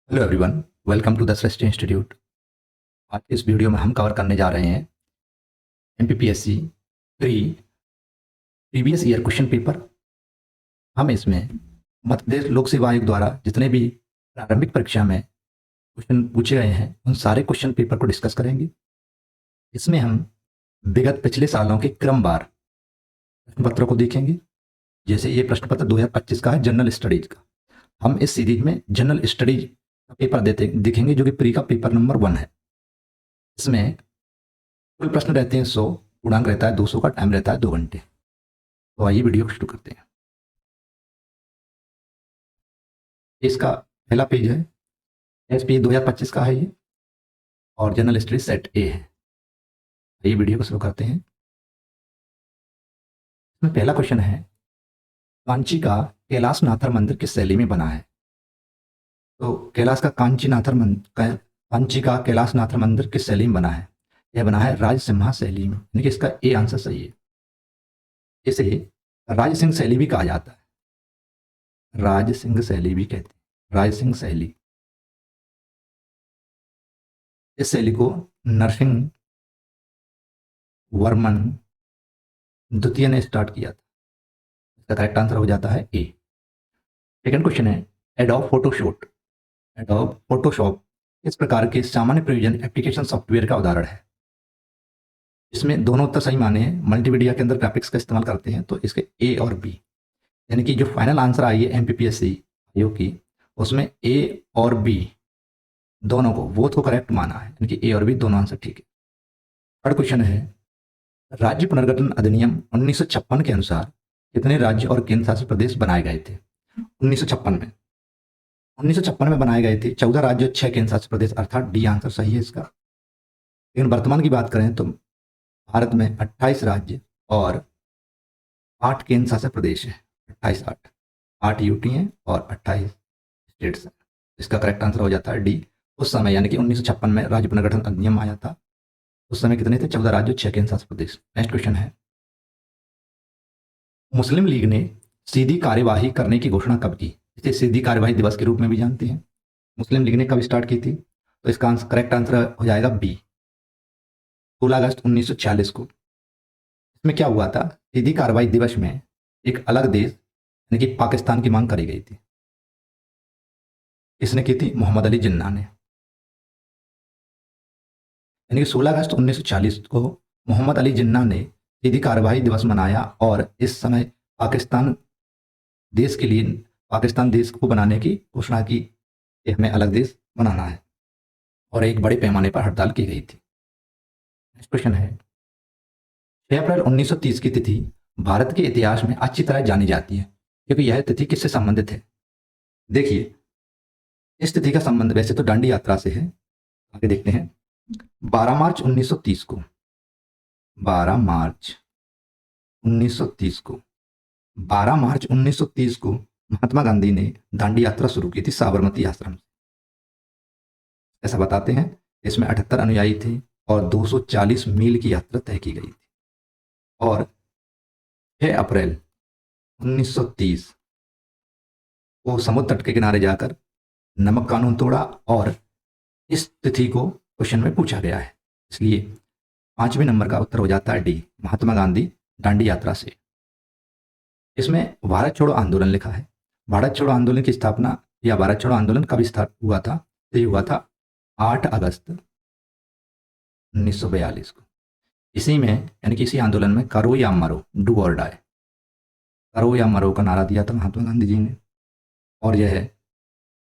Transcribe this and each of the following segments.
Hello everyone, welcome to the Shreshth institute. आज के इस वीडियो में हम कवर करने जा रहे हैं MPPSC pre previous year question paper. हम इसमें मध्य प्रदेश लोक सेवा आयोग द्वारा जितने भी प्रारंभिक परीक्षा में क्वेश्चन पूछे गए हैं उन सारे क्वेश्चन पेपर को डिस्कस करेंगे। इसमें हम विगत पिछले सालों के क्रमवार प्रश्न पत्रों को देखेंगे। जैसे ये प्रश्न पत्र 2025 का है, जनरल स्टडीज का। हम इस सीरीज में जनरल स्टडीज का पेपर देखेंगे जो कि प्री का पेपर नंबर 1 है। इसमें कुल प्रश्न रहते हैं 100, पूर्णांक रहता है 200 का, टाइम रहता है 2 घंटे। तो आइए वीडियो को शुरू करते हैं। इसका पहला पेज है, एसपी 2025 का है ये, और जनरल स्टडीज सेट ए है। आइए वीडियो को शुरू करते हैं। इसमें पहला क्वेश्चन है, कांची का कैलाशनाथर मंदिर किस शैली में बना है? तो कांची का कैलाशनाथर मंदिर किस शैली में बना है? यह बना है राजसिम्हा शैली में, यानी कि इसका ए आंसर सही है। इसे राजसिंह शैली भी कहा जाता है, राजसिंह शैली भी कहते हैं, राजसिंह शैली। इस शैली को नरसिंह वर्मन द्वितीय ने स्टार्ट किया था। इसका करेक्ट आंसर हो जाता है ए। सेकंड क्वेश्चन है, एडोब फोटोशॉप इस प्रकार के सामान्य प्रयोजन एप्लीकेशन सॉफ्टवेयर का उदाहरण है। इसमें दोनों उत्तर सही माने हैं। मल्टीमीडिया के अंदर ग्राफिक्स का इस्तेमाल करते हैं, तो इसके ए और बी, यानी कि जो फाइनल आंसर आई है एमपीपीएससी आयोग की, उसमें ए और बी दोनों को, बोथ को करेक्ट माना है, यानी कि ए और बी दोनों आंसर ठीक है। थर्ड क्वेश्चन है, राज्य पुनर्गठन अधिनियम 1956 के अनुसार कितने राज्य और केंद्र शासित प्रदेश बनाए गए थे? 1956 में बनाए गए थे 14 राज्य और 6 केंद्र शासित प्रदेश, अर्थात डी आंसर सही है इसका। लेकिन वर्तमान की बात करें तो भारत में 28 राज्य और 8 केंद्र शासित प्रदेश है। 8 यूटी हैं और 28 स्टेट्स हैं। इसका करेक्ट आंसर हो जाता है डी। उस समय यानी कि 1956 में राज्य पुनर्गठन अधिनियम आया था। उस समय कितने थे? 14 राज्य, 6 केंद्र शासित प्रदेश। नेक्स्ट क्वेश्चन है, मुस्लिम लीग ने सीधी कार्यवाही करने की घोषणा कब की? इसे सीधी कार्यवाही दिवस के रूप में भी जानते हैं। मुस्लिम लीग ने कब स्टार्ट की थी? तो इसका करेक्ट आंसर हो जाएगा बी, 16 अगस्त 1946 को। इसमें क्या हुआ था? सीधी कार्रवाई दिवस में एक अलग देश यानी कि पाकिस्तान की मांग करी गई थी। इसने की थी मोहम्मद अली जिन्ना ने, यानी कि 16 अगस्त 1940 को मोहम्मद अली जिन्ना ने सीधी कार्रवाई दिवस मनाया, और इस समय पाकिस्तान देश को बनाने की घोषणा की कि हमें अलग देश बनाना है, और एक बड़े पैमाने पर हड़ताल की गई थी। नेक्स्ट क्वेश्चन है, 6 अप्रैल 1930 की तिथि भारत के इतिहास में अच्छी तरह जानी जाती है, क्योंकि यह तिथि किससे संबंधित है? देखिए, इस तिथि का संबंध वैसे तो दांडी यात्रा से है। आगे देखते हैं। 12 मार्च 1930 को 12 मार्च 1930 को 12 मार्च 1930 को महात्मा गांधी ने दांडी यात्रा शुरू की थी साबरमती आश्रम से। ऐसा बताते हैं। इसमें 78 अनुयायी थे और 240 मील की यात्रा तय की गई थी। और 6 अप्रैल 1930 को समुद्र तट के किनारे जाकर नमक कानून तोड़ा, और इस तिथि को क्वेश्चन में पूछा गया है, इसलिए 5वें नंबर का उत्तर हो जाता है डी, महात्मा गांधी दांडी यात्रा से। इसमें भारत छोड़ो आंदोलन लिखा है। भारत छोड़ो आंदोलन की स्थापना या भारत छोड़ो आंदोलन कब हुआ था? तो ये हुआ था 8 अगस्त 1942 को। इसी में यानी कि इसी आंदोलन में करो या मरो, डू और डाई, करो या मरो का नारा दिया था महात्मा गांधी जी ने, और यह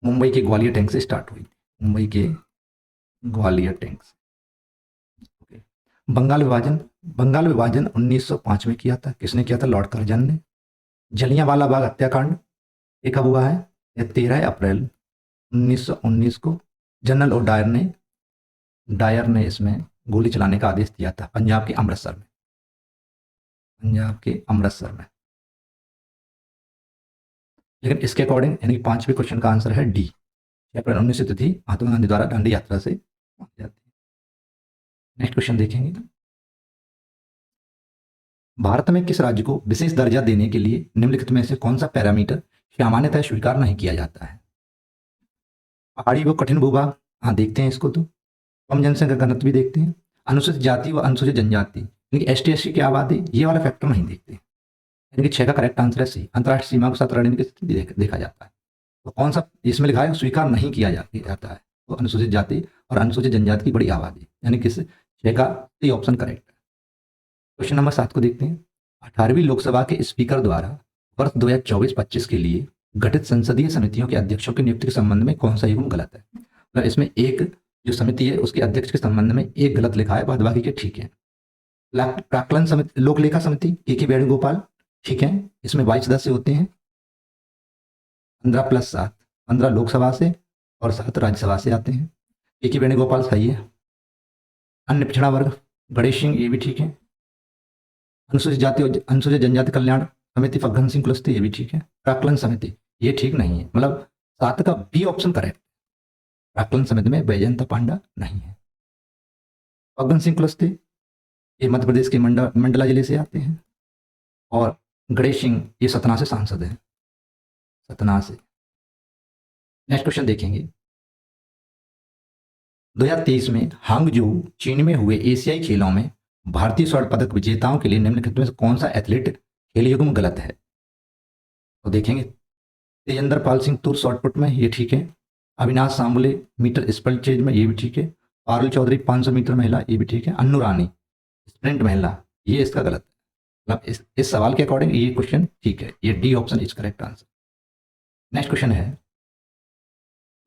मुंबई के ग्वालियर टैंक से स्टार्ट हुई थी। मुंबई के ग्वालियर टैंक से। बंगाल विभाजन 1905 में किया था। किसने किया था? लॉर्ड कर्जन ने। जलियांवाला बाग हत्याकांड ये कब हुआ है? यह 13 अप्रैल 1919 को जनरल ओ डायर ने इसमें गोली चलाने का आदेश दिया था पंजाब के अमृतसर में। लेकिन इसके अकॉर्डिंग यानी कि 5वें क्वेश्चन का आंसर है डी, 6 अप्रैल 19 तिथि महात्मा गांधी द्वारा दांडी यात्रा से मानी जाती है। नेक्स्ट क्वेश्चन देखेंगे। भारत में किस राज्य को विशेष दर्जा देने के लिए निम्नलिखित में से कौन सा पैरामीटर सामान्यतः स्वीकार नहीं किया जाता है? पहाड़ी व कठिन भूभाग, हाँ देखते हैं इसको तो। कम जनसंख्या घनत्व भी देखते हैं। अनुसूचित जाति व अनुसूचित जनजाति, यानी कि ST SC की आबादी, ये वाला फैक्टर नहीं देखते। यानी कि 6 का करेक्ट आंसर है सी। अंतर्राष्ट्रीय सीमा के साथ रणनीतिक स्थिति देखा जाता है। तो कौन सा इसमें लिखा है स्वीकार नहीं किया जाता है, तो अनुसूचित जाति और अनुसूचित जनजाति की बड़ी आबादी, यानी कि 6 का सी ऑप्शन करेक्ट है। क्वेश्चन नंबर 7 को देखते हैं। 18वीं लोकसभा के स्पीकर द्वारा वर्ष 2024-25 के लिए गठित संसदीय समितियों के अध्यक्षों की नियुक्ति के संबंध में कौन सा युग्म गलत है? मतलब इसमें एक जो समिति है उसके अध्यक्ष के संबंध में एक गलत लिखा है, बाद बाकी के ठीक है। प्राक्कलन समिति, लोक लेखा समिति के वेणुगोपाल, ठीक है। इसमें 22 सदस्य होते हैं, 15 + 7, 15 लोकसभा से और 7 राज्यसभा से आते हैं। के वेणुगोपाल सही है। अन्य पिछड़ा वर्ग गणेश सिंह, ये भी ठीक है। अनुसूचित जाति और अनुसूचित जनजाति कल्याण समिति फग्गन सिंह कुलस्ते, ये भी ठीक है। प्राक्कलन समिति ये ठीक नहीं है, मतलब 7 का बी ऑप्शन करेक्ट। प्राक्कलन समिति में बैजयंता पांडा नहीं है। फग्गन सिंह कुलस्ते ये मध्य प्रदेश के मंडला जिले से आते हैं, और गणेश सिंह ये सतना से सांसद हैं, सतना से। नेक्स्ट क्वेश्चन देखेंगे। 2023 में हांगझोउ चीन में हुए एशियाई खेलों में भारतीय स्वर्ण पदक विजेताओं के लिए निम्नलिखित में से कौन सा एथलीट खेल युग्म गलत है? तो देखेंगे। तेजेंद्र पाल सिंह तूर शॉटपुट में, ये ठीक है। अविनाश सांबले मीटर स्पल्चेज में, ये भी ठीक है। पारुल चौधरी 500 मीटर महिला, ये भी ठीक है। अन्नू रानी स्प्रिंट महिला, ये इसका गलत है। मतलब इस सवाल के अकॉर्डिंग ये क्वेश्चन ठीक है, ये D option is correct answer. Next question है।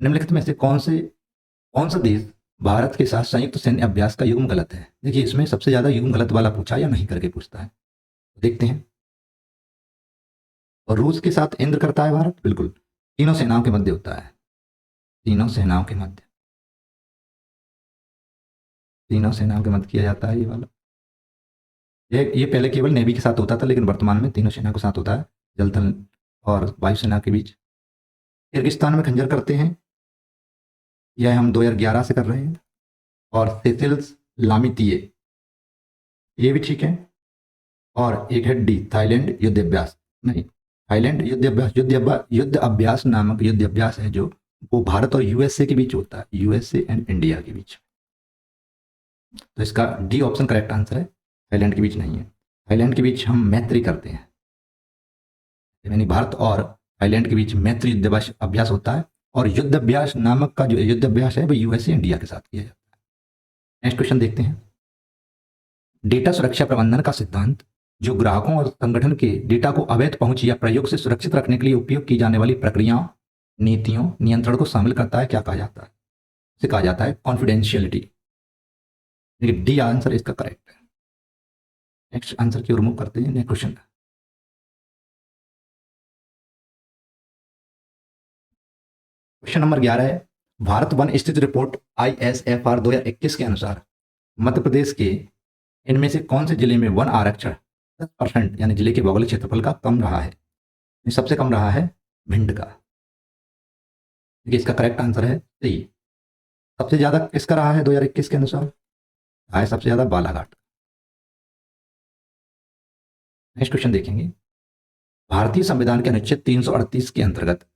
निम्नलिखित में से कौन सा देश भारत के साथ संयुक्त सैन्य अभ्यास का युग्म गलत है? देखिए इसमें सबसे ज्यादा युग्म गलत वाला पूछा या नहीं करके पूछता है, देखते हैं। और रूस के साथ इंद्र करता है भारत, बिल्कुल। तीनों सेनाओं के मध्य होता है, तीनों सेनाओं के मध्य किया जाता है ये वाला। ये पहले केवल नेवी के साथ होता था, लेकिन वर्तमान में तीनों सेना के साथ होता है, जल थल और वायुसेना के बीच। किर्गिस्तान में खंजर करते हैं, यह हम 2011 से कर रहे हैं। और सेशेल्स लामितीये, ये भी ठीक है। और एक है डी थाईलैंड युद्ध अभ्यास, नहीं थाईलैंड युद्ध अभ्यास नामक युद्ध अभ्यास है जो वो भारत और USA के बीच होता है, USA एंड इंडिया के बीच। तो इसका डी ऑप्शन करेक्ट आंसर है, थाईलैंड के बीच नहीं है। थाईलैंड के बीच हम मैत्री करते हैं, यानी भारत और थाईलैंड के बीच मैत्री युद्ध अभ्यास होता है। और युद्ध अभ्यास नामक का जो युद्ध अभ्यास है वो USA इंडिया के साथ किया जाता है। नेक्स्ट क्वेश्चन देखते हैं। डेटा सुरक्षा प्रबंधन का सिद्धांत जो ग्राहकों और संगठन के डेटा को अवैध पहुंच या प्रयोग से सुरक्षित रखने के लिए उपयोग की जाने वाली प्रक्रियाओं, नीतियों, नियंत्रण को शामिल करता है, क्या कहा जाता है? इसे कहा जाता है कॉन्फिडेंशियलिटी। डी आंसर इसका करेक्ट है। नेक्स्ट आंसर की ओर मूव करते हैं। Next question. क्वेश्चन नंबर 11 है। भारत वन स्थित रिपोर्ट ISFR 2021 के अनुसार मध्य प्रदेश के इनमें से कौन से जिले में वन आरक्षण 10% यानी जिले के भौगोलिक क्षेत्रफल का कम रहा है? सबसे कम रहा है भिंड का। देखिए इसका करेक्ट आंसर है सी। सबसे ज्यादा किसका रहा है 2021 के अनुसार? है सबसे ज्यादा बालाघाट। नेक्स्ट क्वेश्चन देखेंगे। भारतीय संविधान के अनुच्छेद 338 के अंतर्गत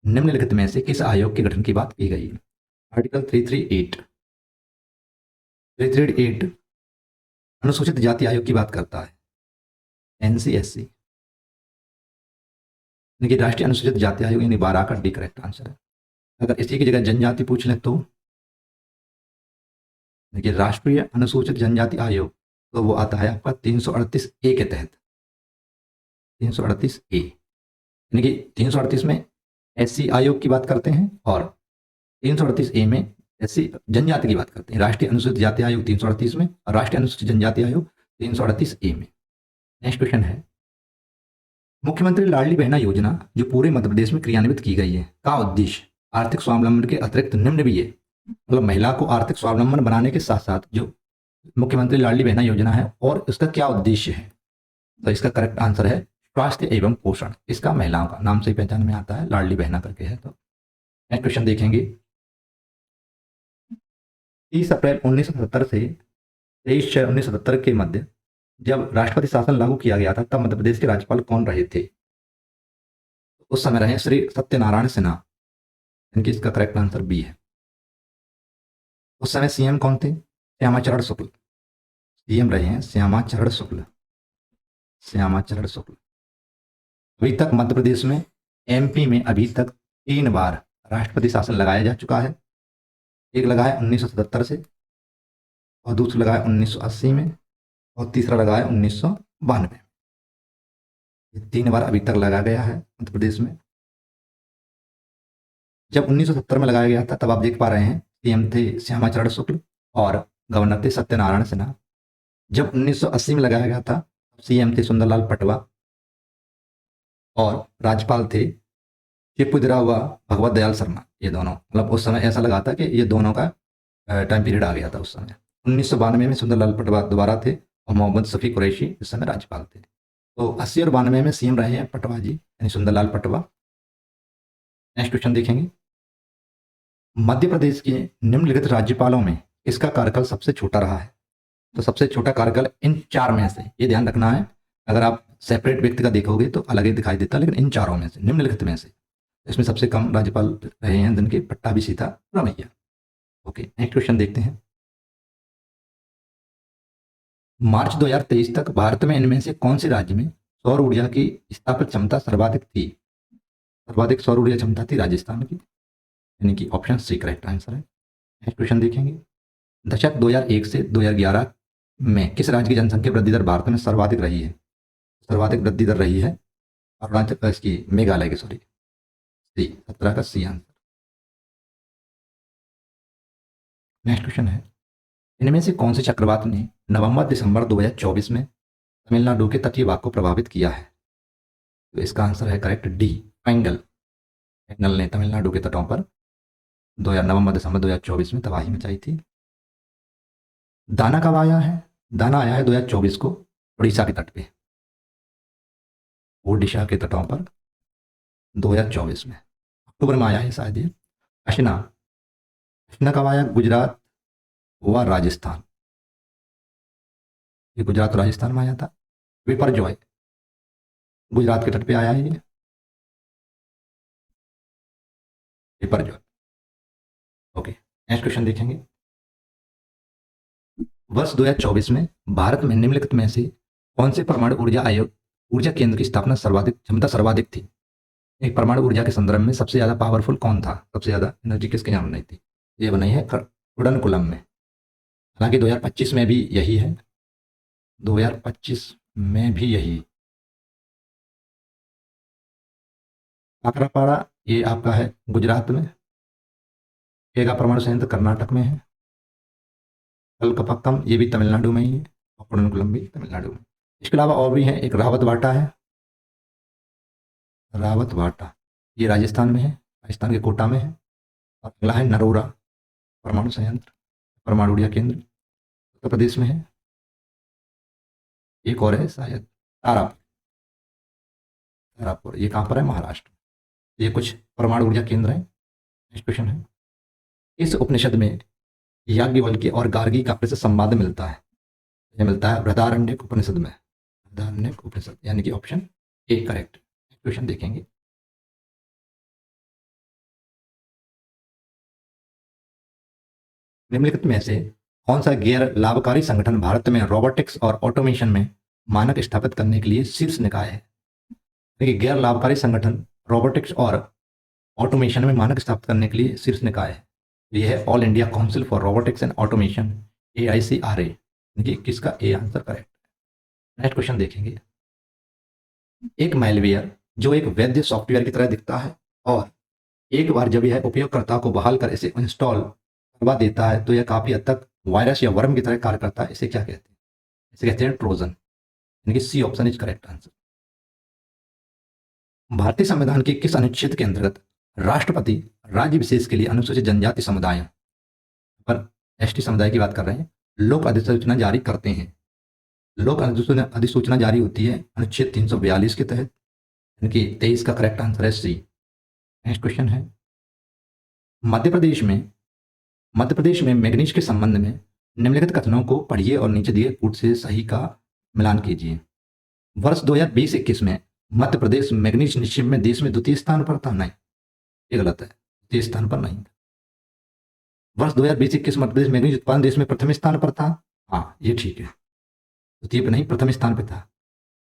निम्नलिखित में से किस आयोग के गठन की बात की गई है? आर्टिकल 338 अनुसूचित जाति आयोग की बात करता है, NCSC, यानी राष्ट्रीय अनुसूचित जाति आयोग, यानी 12 का डी करेक्ट आंसर है। अगर इसी की जगह जनजाति पूछ ले तो देखिए राष्ट्रीय अनुसूचित जनजाति आयोग, तो वो आता है आपका 338A के तहत, 338A, यानी कि 338 में SC आयोग की बात करते हैं और 338A में SC जनजाति की बात करते हैं। राष्ट्रीय अनुसूचित जाति आयोग 338 में और राष्ट्रीय अनुसूचित जनजाति आयोग 338A में। नेक्स्ट क्वेश्चन है। मुख्यमंत्री लाडली बहना योजना जो पूरे मध्य प्रदेश में क्रियान्वित की गई है का उद्देश्य आर्थिक स्वावलंबन के अतिरिक्त निम्न भी है, मतलब महिला को आर्थिक स्वावलंबन बनाने के साथ साथ जो मुख्यमंत्री लाडली बहना योजना है और इसका क्या उद्देश्य है? तो इसका करेक्ट आंसर है स्वास्थ्य एवं पोषण। इसका महिलाओं का नाम से ही पहचान में आता है, लाडली बहना करके है। तो नेक्स्ट क्वेश्चन देखेंगे। 30 अप्रैल 1970 से 23/6/1970 के मध्य जब राष्ट्रपति शासन लागू किया गया था तब मध्य प्रदेश के राज्यपाल कौन रहे थे? उस समय रहे श्री सत्यनारायण सिन्हा, इनकी इसका करेक्ट आंसर बी है। उस समय सीएम कौन थे? श्यामाचरण शुक्ल। सीएम रहे हैं श्यामाचरण शुक्ल। श्यामाचरण शुक्ल। अभी तक मध्य प्रदेश में, एमपी में अभी तक 3 बार राष्ट्रपति शासन लगाया जा चुका है। एक लगा है 1977 से, और दूसरा लगा है 1980 में, और तीसरा लगा है 1992 में। ये 3 बार अभी तक लगाया गया है मध्य प्रदेश में। जब 1970 में लगाया गया था तब आप देख पा रहे हैं सीएम थे श्यामाचरण शुक्ल और गवर्नर थे सत्यनारायण सिन्हा। जब 1980 में लगाया गया था सीएम थे सुंदरलाल पटवा और राज्यपाल थे चिपुदरा व भगवत दयाल शर्मा। ये दोनों, मतलब उस समय ऐसा लगा था कि ये दोनों का टाइम पीरियड आ गया था उस समय। 1992 में सुंदरलाल पटवा दोबारा थे और मोहम्मद शफी कुरैशी इस समय राज्यपाल थे। तो 80 और 92 में सीएम रहे हैं पटवा जी, यानी सुंदरलाल पटवा। नेक्स्ट क्वेश्चन देखेंगे। मध्य प्रदेश के निम्नलिखित राज्यपालों में किसका कार्यकाल सबसे छोटा रहा है? तो सबसे छोटा कार्यकाल इन 4 में से, ये ध्यान रखना है, अगर आप सेपरेट व्यक्ति का देखोगे तो अलग ही दिखाई देता, लेकिन इन 4 में से, निम्नलिखित में से, इसमें सबसे कम राज्यपाल रहे हैं जिनके Pattabhi Sitaramayya. Okay, next question देखते हैं। मार्च 2023 तक भारत में इनमें से कौन से राज्य में सौर ऊर्जा की स्थापित क्षमता सर्वाधिक थी? सर्वाधिक सौर ऊर्जा क्षमता थी राजस्थान की, यानी कि ऑप्शन सी करेक्ट आंसर है। नेक्स्ट क्वेश्चन देखेंगे। दशक 2001 से 2011 में किस राज्य की जनसंख्या वृद्धि दर भारत में सर्वाधिक रही है? सर्वाधिक वृद्धि दर रही है अरुणाचल, इसकी मेघालय की, सॉरी, सी, 17 का सी आंसर। नेक्स्ट क्वेश्चन है। इनमें से कौन से चक्रवात ने नवंबर दिसंबर 2024 में तमिलनाडु के तटीय भाग को प्रभावित किया है? तो इसका आंसर है करेक्ट डी, पेंगल। पेंगल ने तमिलनाडु के तटों पर नवंबर दिसंबर 2024 में तबाही मचाई थी। दाना कब आया है? दाना आया है 2024 को उड़ीसा के तट पे, ओडिशा के तटों पर 2024 में, अक्टूबर में आया है शायद ये। अशना, अशना कब आया? गुजरात व राजस्थान, ये गुजरात और राजस्थान में आया था। विपरजॉय गुजरात के तट पे आया है ये, विपरजॉय। ओके, नेक्स्ट क्वेश्चन देखेंगे। वर्ष 2024 में भारत में निम्नलिखित में से कौन से परमाणु ऊर्जा केंद्र की स्थापना क्षमता सर्वाधिक थी? एक परमाणु ऊर्जा के संदर्भ में सबसे ज्यादा पावरफुल कौन था? सबसे ज्यादा एनर्जी किसके यहाँ बनाई थी? ये बनाई है कुडनकुलम में। हालांकि 2025 में भी यही है, 2025 में भी यही। काकरापाड़ा ये आपका है गुजरात में, केगा परमाणु संयंत्र कर्नाटक में है, कलकपक्कम ये भी तमिलनाडु में ही है, और कुडनकुलम भी तमिलनाडु में। इसके अलावा और भी है, एक रावतबाटा है, रावतबाटा ये राजस्थान में है, राजस्थान के कोटा में है। और अगला है नरोरा परमाणु संयंत्र, परमाणु ऊर्जा केंद्र, उत्तर प्रदेश में है। एक और है शायद तारापुर, तारापुर ये कहाँ पर है? महाराष्ट्र। ये कुछ परमाणु ऊर्जा केंद्र है। नेक्स्ट क्वेश्चन है। इस उपनिषद में याज्ञवल्क्य और गार्गी का प्रसिद्ध संवाद मिलता है? ये मिलता है बृहदारण्यक उपनिषद में, बृहदारण्यक उपनिषद, यानी कि ऑप्शन ए करेक्ट। क्वेश्चन देखेंगे। निम्नलिखित में से कौन सा गैर लाभकारी संगठन भारत में रोबोटिक्स और ऑटोमेशन में मानक स्थापित करने के लिए शीर्ष निकाय है? देखिए, गैर लाभकारी संगठन रोबोटिक्स और ऑटोमेशन में मानक स्थापित करने के लिए शीर्ष निकाय है, यह है all India council for robotics and automation, AICRA। देखिए किसका ए आंसर करेक्ट है। नेक्स्ट क्वेश्चन देखेंगे। एक मैलवेयर जो एक वैध सॉफ्टवेयर की तरह दिखता है और एक बार जब यह उपयोगकर्ता को बहाल कर इसे इंस्टॉल करवा देता है तो यह काफी हद तक वायरस या वर्म की तरह कार्य करता है, इसे क्या कहते हैं? इसे कहते हैं ट्रोजन, यानी कि C option is correct answer. भारतीय संविधान के किस अनुच्छेद के अंतर्गत राष्ट्रपति राज्य विशेष के लिए अनुसूचित जनजाति समुदायों पर, ST समुदाय की बात कर रहे हैं, लोक अधिसूचना जारी करते हैं? लोक अधिसूचना जारी होती है अनुच्छेद 342 के तहत, यानी कि 23 का करेक्ट आंसर है सी। नेक्स्ट क्वेश्चन है। मध्य प्रदेश में मैग्नीज के संबंध में निम्नलिखित कथनों को पढ़िए और नीचे दिए कूट से सही का मिलान कीजिए। वर्ष 2020-21 में मध्य प्रदेश मैग्नीज निक्षेप में देश में द्वितीय स्थान पर था? नहीं, ये गलत है। द्वितीय स्थान पर नहीं था। वर्ष 2020-21 मध्य प्रदेश मैग्नीज उत्पादन देश में प्रथम स्थान पर था। हाँ, ये ठीक है, द्वितीय पे नहीं, प्रथम स्थान पे था।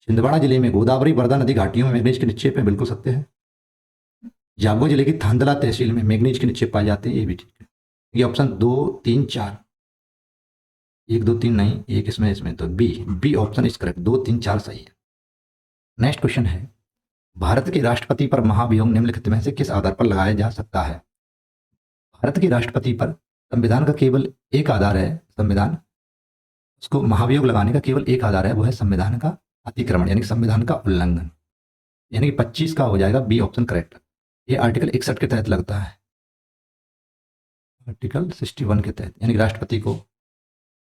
छिंदवाड़ा जिले में गोदावरी वर्धा नदी घाटियों में मैग्नीज के निक्षेप में, बिल्कुल सत्य है। जागो जिले की थांदला तहसील में मैग्नीज के निक्षेप पाए जाते हैं, ये भी ठीक है। ये ऑप्शन 2, 3, 4, 1, 2, 3 नहीं, एक इसमें तो बी ऑप्शन इज करेक्ट, 2, 3, 4 सही है। नेक्स्ट क्वेश्चन है, भारत के राष्ट्रपति पर महाभियोग निम्नलिखित में से किस आधार पर लगाया जा सकता है? भारत के राष्ट्रपति पर संविधान का केवल एक आधार है, संविधान, उसको महाभियोग लगाने का केवल एक आधार है, वो है संविधान का अतिक्रमण यानी संविधान का उल्लंघन, यानी कि 25 का हो जाएगा, बी ऑप्शन करेक्ट। ये आर्टिकल 61 के तहत लगता है, आर्टिकल 61 के तहत, यानी कि राष्ट्रपति को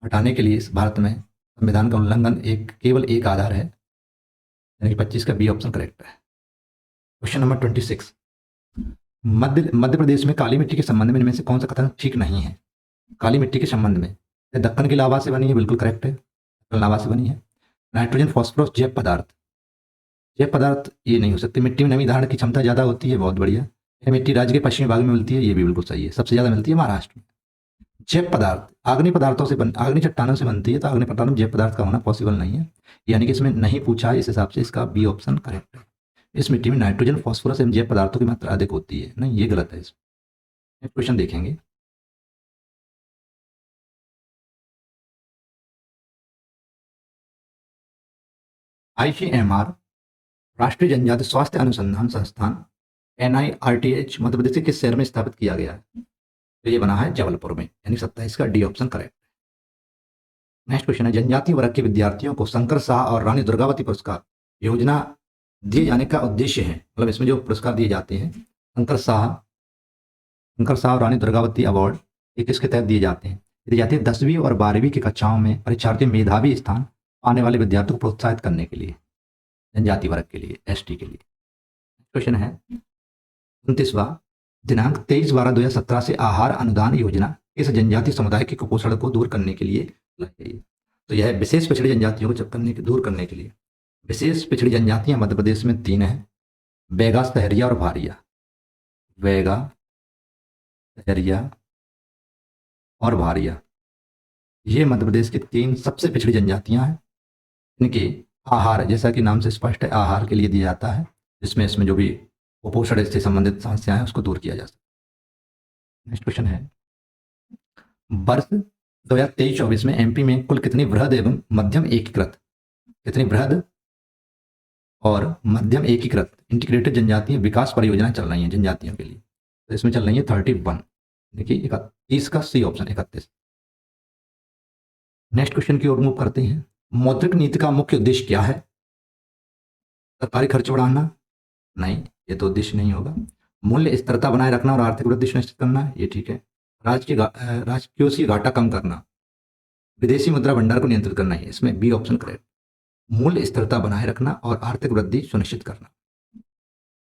हटाने के लिए इस भारत में संविधान का उल्लंघन केवल एक आधार है, यानी कि 25 का बी ऑप्शन करेक्ट है। क्वेश्चन नंबर 26, मध्य प्रदेश में काली मिट्टी के संबंध में इनमें से कौन सा कथन ठीक नहीं है? काली मिट्टी के संबंध में, दक्कन की लावा से बनी है, बिल्कुल करेक्ट है, लावा से बनी है। नाइट्रोजन फॉस्फोरस जैव पदार्थ ये नहीं हो सकती। मिट्टी में नमी धारण की क्षमता ज़्यादा होती है, बहुत बढ़िया। यह मिट्टी राज्य के पश्चिमी भाग में मिलती है, ये भी बिल्कुल सही है, सबसे ज़्यादा मिलती है महाराष्ट्र में। जैव पदार्थ आग्नेय चट्टानों से बनती है, तो आग्नेय पदार्थों में जैव पदार्थ का होना पॉसिबल नहीं है, यानी कि इसमें नहीं पूछा है, इस हिसाब से इसका बी ऑप्शन करेक्ट है। इस मिट्टी में नाइट्रोजन फॉस्फोरस एवं जैव पदार्थों की मात्रा अधिक होती है, नहीं, ये गलत है। इसमें क्वेश्चन देखेंगे, ICMR राष्ट्रीय जनजाति स्वास्थ्य अनुसंधान संस्थान NIRTH मध्य प्रदेश के किस शहर में स्थापित किया गया है? तो ये बना है जबलपुर में, यानी 27 का D option correct. Next question है, जनजातीय वर्ग के विद्यार्थियों को शंकर शाह और रानी दुर्गावती पुरस्कार योजना दिए जाने का उद्देश्य है, मतलब इसमें जो पुरस्कार दिए जाते हैं, शंकर शाह और रानी दुर्गावती अवार्ड, ये किसके तहत दिए जाते हैं? दिए जाते हैं 10वीं और 12वीं की कक्षाओं में परीक्षार्थियों मेधावी स्थान पाने वाले विद्यार्थियों को प्रोत्साहित करने के लिए, जनजाति वर्ग के लिए, ST के लिए। क्वेश्चन है 29वां, दिनांक 23/12/2017 से आहार अनुदान योजना किस जनजातीय समुदाय के कुपोषण को दूर करने के लिए लाई गई? तो यह विशेष पिछड़ी जनजातियों को दूर करने के लिए। विशेष पिछड़ी जनजातियां मध्य प्रदेश में 3 है, बैगा, सहरिया और भारिया। बैगा, सहरिया और भारिया, ये मध्य प्रदेश की 3 सबसे पिछड़ी जनजातियां हैं। इनके आहार, जैसा कि नाम से स्पष्ट है, आहार के लिए दिया जाता है, जिसमें इसमें जो भी कुपोषण से संबंधित समस्याएं हैं उसको दूर किया जा सकता है। नेक्स्ट क्वेश्चन है, वर्ष 2023-24 में MP में कुल कितनी वृहद एवं मध्यम एकीकृत, कितनी वृहद और मध्यम एकीकृत इंटीग्रेटेड जनजातीय विकास परियोजनाएं चल रही हैं जनजातियों के लिए? तो इसमें चल रही है 31, देखिए 31 का सी ऑप्शन, 31। नेक्स्ट क्वेश्चन की ओर मूव करते हैं, मौद्रिक नीति का मुख्य उद्देश्य क्या है? सरकारी खर्च बढ़ाना? नहीं, ये तो उद्देश्य नहीं होगा। मूल्य स्थिरता बनाए रखना और आर्थिक वृद्धि सुनिश्चित करना, ये ठीक है। राजकोषीय घाटा कम करना, विदेशी मुद्रा भंडार को नियंत्रित करना है, इसमें बी ऑप्शन करेक्ट। मूल्य स्थिरता बनाए रखना और आर्थिक वृद्धि सुनिश्चित करना।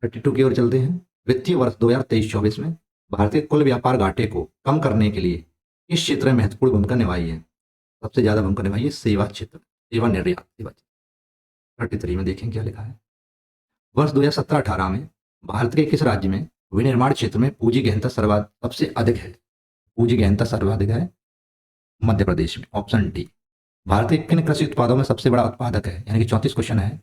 32 की ओर चलते हैं, वित्तीय वर्ष 2023-24 में भारतीय कुल व्यापार घाटे को कम करने के लिए किस क्षेत्र में महत्वपूर्ण भूमिका निभाई है? सबसे ज्यादा भूमिका निभाई है सेवा क्षेत्र, सेवा निर्यात, सेवा क्षेत्र। 33 में देखें क्या लिखा है, वर्ष 2017-18 में भारत के किस राज्य में विनिर्माण क्षेत्र में पूंजी गहनता सबसे अधिक है? पूंजी गहनता सर्वाधिक है मध्य प्रदेश में, ऑप्शन डी। भारत के किन कृषि उत्पादों में सबसे बड़ा उत्पादक है? यानी कि 34 क्वेश्चन है,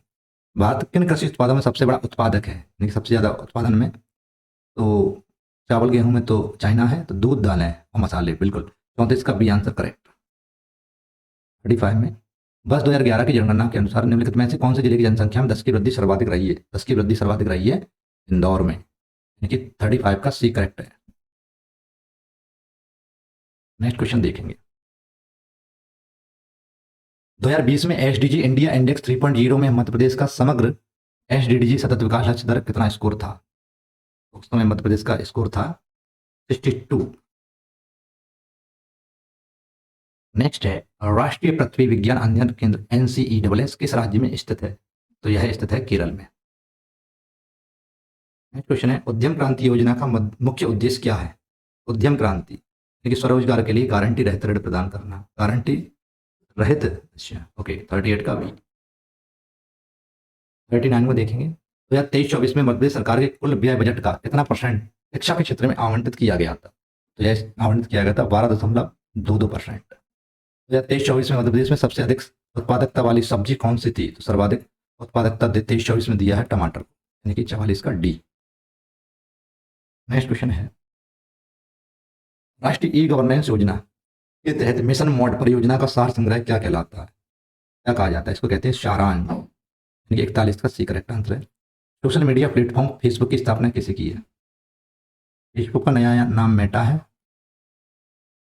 भारत किन कृषि उत्पादों में सबसे बड़ा उत्पादक है, यानी कि सबसे ज्यादा उत्पादन में? तो चावल गेहूं में तो चाइना है, तो दूध, दालें और मसाले, बिल्कुल 34 का बी आंसर करेक्ट। 35 में वर्ष 2011 की जनगणना के अनुसार निम्नलिखित में से कौन से जिले की जनसंख्या में 10 की वृद्धि सर्वाधिक रही है? 10 की वृद्धि सर्वाधिक रही है इंदौर में, यानी कि 35 का सी करेक्ट है। नेक्स्ट क्वेश्चन देखेंगे, 2020 में SDG इंडिया इंडेक्स 3.0 में मध्य प्रदेश का समग्र SDG सतत विकास लक्ष्य दर कितना स्कोर था? उस समय मध्य प्रदेश का स्कोर था 62। नेक्स्ट है, राष्ट्रीय पृथ्वी विज्ञान अध्ययन केंद्र NCESS किस राज्य में स्थित है? तो यह स्थित है केरल में। नेक्स्ट क्वेश्चन है, उद्यम क्रांति योजना का मुख्य उद्देश्य क्या है? उद्यम क्रांति यानी कि स्वरोजगार के लिए गारंटी रहित ऋण प्रदान करना, गारंटी रहित, अच्छा ओके, 38 का बी। 39 में देखेंगे, 2023-24 में मध्य प्रदेश सरकार के कुल व्यय बजट का कितना % शिक्षा के क्षेत्र में आवंटित किया गया था। तो यह आवंटित किया गया था 12.22%। 2023-24 में मध्य प्रदेश में सबसे अधिक उत्पादकता वाली सब्जी कौन सी थी? तो सर्वाधिक उत्पादकता 23-24 में दिया है टमाटर को, यानी कि 44 का डी। नेक्स्ट क्वेश्चन है, राष्ट्रीय ई गवर्नेंस योजना के तहत मिशन मोड परियोजना का सार संग्रह क्या कहलाता है, क्या कहा जाता है? इसको कहते हैं सारांश, यानी कि 41 का सी करेक्ट आंसर है। सोशल मीडिया प्लेटफॉर्म फेसबुक की स्थापना किसे की है? फेसबुक का नया नाम मेटा है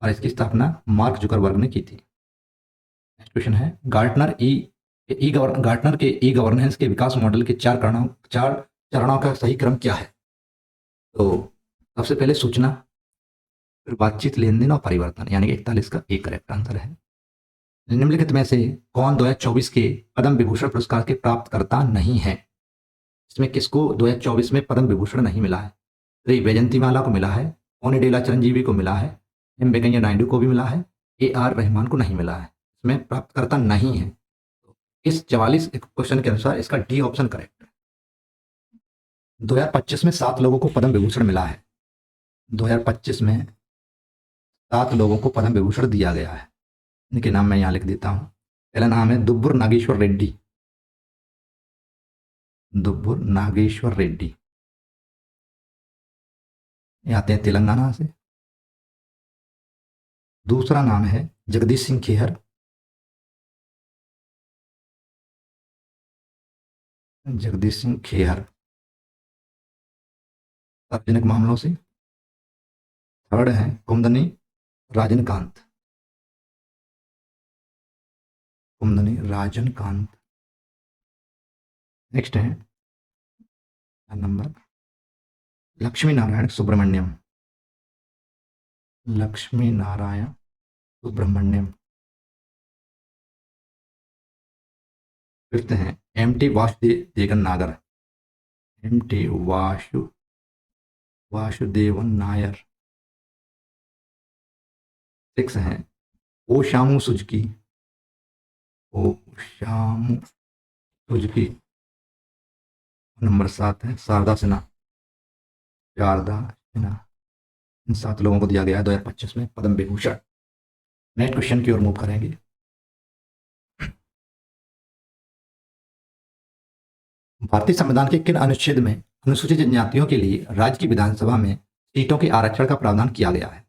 और इसकी स्थापना मार्क जुकरबर्ग ने की थी। नेक्स्ट क्वेश्चन है, गार्टनर के ई गवर्नेंस के विकास मॉडल के चार चरणों का सही क्रम क्या है? तो सबसे पहले सूचना, फिर बातचीत, लेन देन और परिवर्तन, यानी कि 41 का एक करेक्ट आंसर है। निम्नलिखित में से कौन 2024 के पद्म विभूषण पुरस्कार के प्राप्तकर्ता नहीं है? इसमें किसको 2024 में पद्म विभूषण नहीं मिला है? श्री वैजयंतीमाला को मिला है, ओनिडेला चिरंजीवी को मिला है, एम वेंकैया नायडू को भी मिला है, AR रहमान को नहीं मिला है। इसमें प्राप्तकर्ता नहीं है। इस 44 क्वेश्चन के अनुसार इसका डी ऑप्शन करेक्ट है। 2025 में 7 लोगों को पद्म विभूषण मिला है। 2025 में 7 लोगों को पद्म विभूषण दिया गया है। इनके नाम मैं यहाँ लिख देता हूँ। पहला नाम है दुब्बुर नागेश्वर रेड्डी। दुब्बुर नागेश्वर रेड्डी, ये आते हैं तेलंगाना से। दूसरा नाम है जगदीश सिंह खेहर। जगदीश सिंह खेहर सार्वजनिक मामलों से। थर्ड है कुमदनी राजनकांत। कुमदनी राजनकांत। नेक्स्ट है नंबर लक्ष्मी नारायण सुब्रमण्यम। लक्ष्मी नारायण सुब्रमण्यम। फिफ्थ हैं MT वासुदेवन नागर। MT वासुदेवन नायर। सिक्स हैं ओशामू सुजुकी। ओशामू सुजुकी। नंबर 7 है शारदा सिन्हा। शारदा सिन्हा। इन 7 लोगों को दिया गया है 2025 में पद्म विभूषण। नेक्स्ट क्वेश्चन की ओर मूव करेंगे। भारतीय संविधान के किन अनुच्छेद में अनुसूचित जनजातियों के लिए राज्य की विधानसभा में सीटों के आरक्षण का प्रावधान किया गया है?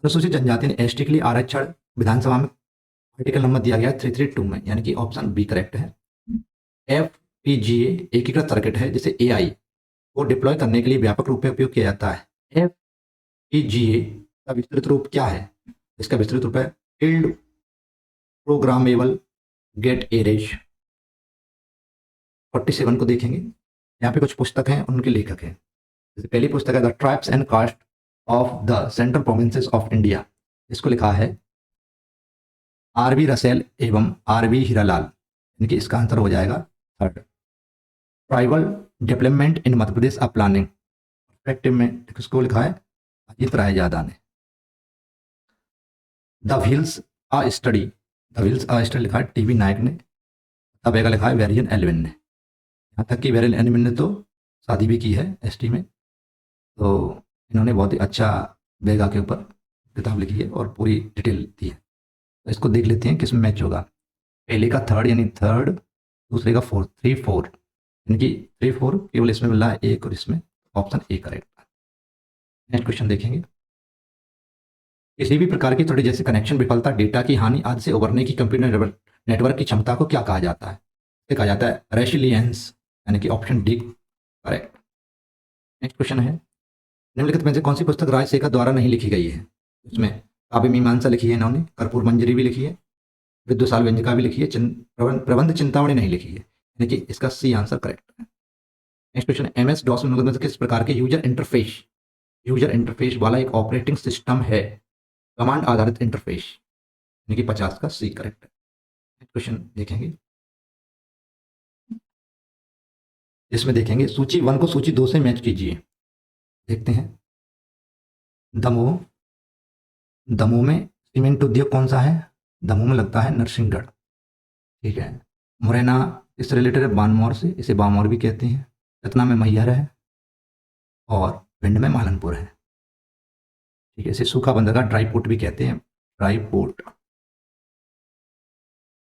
अनुसूचित जनजाति ने ST के लिए आरक्षण विधानसभा में आर्टिकल नंबर दिया गया है 332 में, यानी कि ऑप्शन बी करेक्ट है। FPGA एकीकृत सर्किट है जिसे AI को डिप्लॉय करने के लिए व्यापक रूप में उपयोग किया जाता है। FPGA का विस्तृत रूप क्या है? इसका विस्तृत रूप है फील्ड प्रोग्रामेबल गेट एरेज। 47 को देखेंगे। यहाँ पे कुछ पुस्तक हैं, उनके लेखक हैं। जैसे पहली पुस्तक है the tribes and caste of the central provinces of India. इसको लिखा है RV रसेल एवं RV हीरालाल, यानी कि इसका आंसर हो जाएगा third. Tribal development in Madhya Pradesh of planning perspective में इसको लिखा है अजीत राय जादा ने। द व्हील्स आ स्टडी लिखा है TB नायक ने। तबेगा लिखा है वेरियन एलविन ने। यहाँ तक कि वेरियन एलविन ने तो शादी भी की है ST में। तो इन्होंने बहुत ही अच्छा बेगा के ऊपर किताब लिखी है और पूरी डिटेल दी है। तो इसको देख लेते हैं किसमें मैच होगा। पहले का थर्ड यानी थर्ड, दूसरे का फोर्थ, 3-4, यानी कि 3-4 केवल इसमें मिला है एक और इसमें option A correct. Next question देखेंगे। किसी भी प्रकार की त्रुटि जैसे कनेक्शन विफलता, डेटा की हानि आदि से उबरने की कंप्यूटर नेटवर्क की क्षमता को क्या कहा जाता है? इसे कहा जाता है रेसिलियंस, यानी कि option D correct. Next question है निम्नलिखित में से कौन सी पुस्तक राजशेखर द्वारा नहीं लिखी गई है? इसमें काव्य मीमांसा लिखी है इन्होंने, कर्पूर मंजरी भी लिखी है, विद्वसाल व्यंजिका भी लिखी है, प्रबंध चिंतामणि नहीं लिखी है, यानी कि इसका सी आंसर करेक्ट है। नेक्स्ट क्वेश्चन है MS DOS में किस प्रकार के यूजर इंटरफेस वाला एक ऑपरेटिंग सिस्टम है? कमांड आधारित इंटरफेस, यानी कि 50 का सी करेक्ट है। नेक्स्ट क्वेश्चन देखेंगे। इसमें देखेंगे सूची 1 को सूची 2 से मैच कीजिए। देखते हैं। दमोह में सीमेंट उद्योग कौन सा है? दमोह में लगता है नरसिंहगढ़। ठीक है। मुरैना इससे रिलेटेड है बानमौर से, इसे बामौर भी कहते हैं। सतना में मैहर है। और भिंड में मालनपुर है। ठीक है, इसे सूखा बंदरगाह ड्राई पोर्ट भी कहते हैं, ड्राई पोर्ट।